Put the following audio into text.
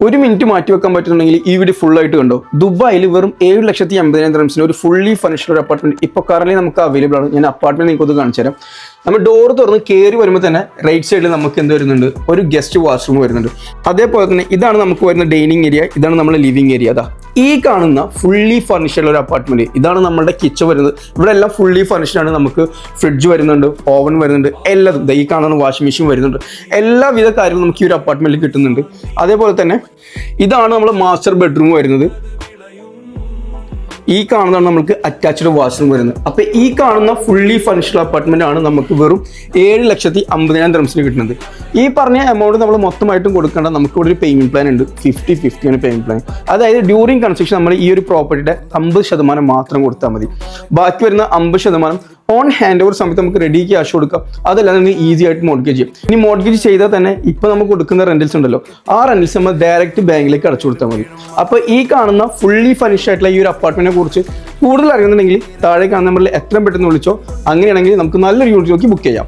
ഒരു മിനിറ്റ് മാറ്റി വെക്കാൻ പറ്റുന്നുണ്ടെങ്കിൽ ഈ വീഡിയോ ഫുൾ ആയിട്ട് കണ്ടോ. ദുബായിൽ വെറും 7,80,000 ദിർഹംസിന് ഒരു ഫുള്ളി ഫർണിഷ്ഡ് ഒരു അപ്പാർട്ട്മെന്റ് ഇപ്പോൾ കറന്റ് നമുക്ക് അവൈലബിൾ ആണ്. ഞാൻ അപ്പാർട്ട്മെന്റ് നിങ്ങൾക്ക് കാണിച്ചു തരാം. നമ്മൾ ഡോർ തുറന്ന് കയറി വരുമ്പോൾ തന്നെ റൈറ്റ് സൈഡിൽ നമുക്ക് എന്ത് വരുന്നുണ്ട്, ഒരു ഗസ്റ്റ് വാഷ്റൂം വരുന്നുണ്ട്. അതേപോലെ തന്നെ ഇതാണ് നമുക്ക് വരുന്ന ഡൈനിങ് ഏരിയ, ഇതാണ് നമ്മുടെ ലിവിംഗ് ഏരിയ. അതാ ഈ കാണുന്ന ഫുള്ളി ഫർണിഷ്ഡ് ഒരു അപ്പാർട്ട്മെന്റ്, ഇതാണ് നമ്മുടെ കിച്ചൺ വരുന്നത്. ഇവിടെ എല്ലാം ഫുള്ളി ഫർണിഷ്ഡ് ആണ്. നമുക്ക് ഫ്രിഡ്ജ് വരുന്നുണ്ട്, ഓവൻ വരുന്നുണ്ട്, എല്ലാം ഈ കാണുന്ന വാഷിംഗ് മെഷീൻ വരുന്നുണ്ട്. എല്ലാവിധ കാര്യങ്ങളും നമുക്ക് ഈ ഒരു അപ്പാർട്ട്മെന്റിൽ കിട്ടുന്നുണ്ട്. അതേപോലെ തന്നെ ഇതാണ് നമ്മൾ മാസ്റ്റർ ബെഡ്റൂം വരുന്നത്. ഈ കാണുന്നതാണ് നമുക്ക് അറ്റാച്ച്ഡ് വാഷ്റൂം വരുന്നത്. അപ്പോൾ ഈ കാണുന്ന ഫുള്ളി ഫർണിഷ്ഡ് അപ്പാർട്ട്മെന്റ് ആണ് നമുക്ക് വെറും 7,50,000 ദിർഹംസിന് കിട്ടുന്നത്. ഈ പറഞ്ഞ എമൗണ്ട് നമ്മൾ മൊത്തമായിട്ടും കൊടുക്കേണ്ട നമുക്ക് ഇവിടെ ഒരു പേയ്മെന്റ് പ്ലാൻ ഉണ്ട്. 50-50 ആണ് പേയ്മെന്റ് പ്ലാൻ. അതായത് ഡ്യൂറിങ് കൺസ്ട്രക്ഷൻ നമ്മൾ ഈ ഒരു പ്രോപ്പർട്ടിയുടെ 50% മാത്രം കൊടുത്താൽ മതി. ബാക്കി വരുന്ന 50% ഓൺ ഹാൻഡ് ഓവർ സമയത്ത് നമുക്ക് റെഡി ക്യാഷ് കൊടുക്കാം. അതല്ല നമുക്ക് ഈസി ആയിട്ട് മോർഗേജ് ചെയ്യും. ഇനി മോർഗേജ് ചെയ്താൽ തന്നെ ഇപ്പോൾ നമുക്ക് കൊടുക്കുന്ന റെന്റൽസ് ഉണ്ടല്ലോ, ആ റെന്റൽസ് നമ്മൾ ഡയറക്റ്റ് ബാങ്കിലേക്ക് അടച്ചു കൊടുത്താൽ മതി. അപ്പോൾ ഈ കാണുന്ന ഫുള്ളി ഫർണിഷ്ഡ് ആയിട്ടുള്ള ഈ ഒരു അപ്പാർട്ട്മെന്റിനെ കുറിച്ച് കൂടുതൽ അറിയുന്നുണ്ടെങ്കിൽ താഴെ കാണുന്ന നമ്പറിൽ എത്രയും പെട്ടെന്ന് വിളിച്ചോ. അങ്ങനെയാണെങ്കിൽ നമുക്ക് നല്ലൊരു യൂണിറ്റ് നോക്കി ബുക്ക് ചെയ്യാം.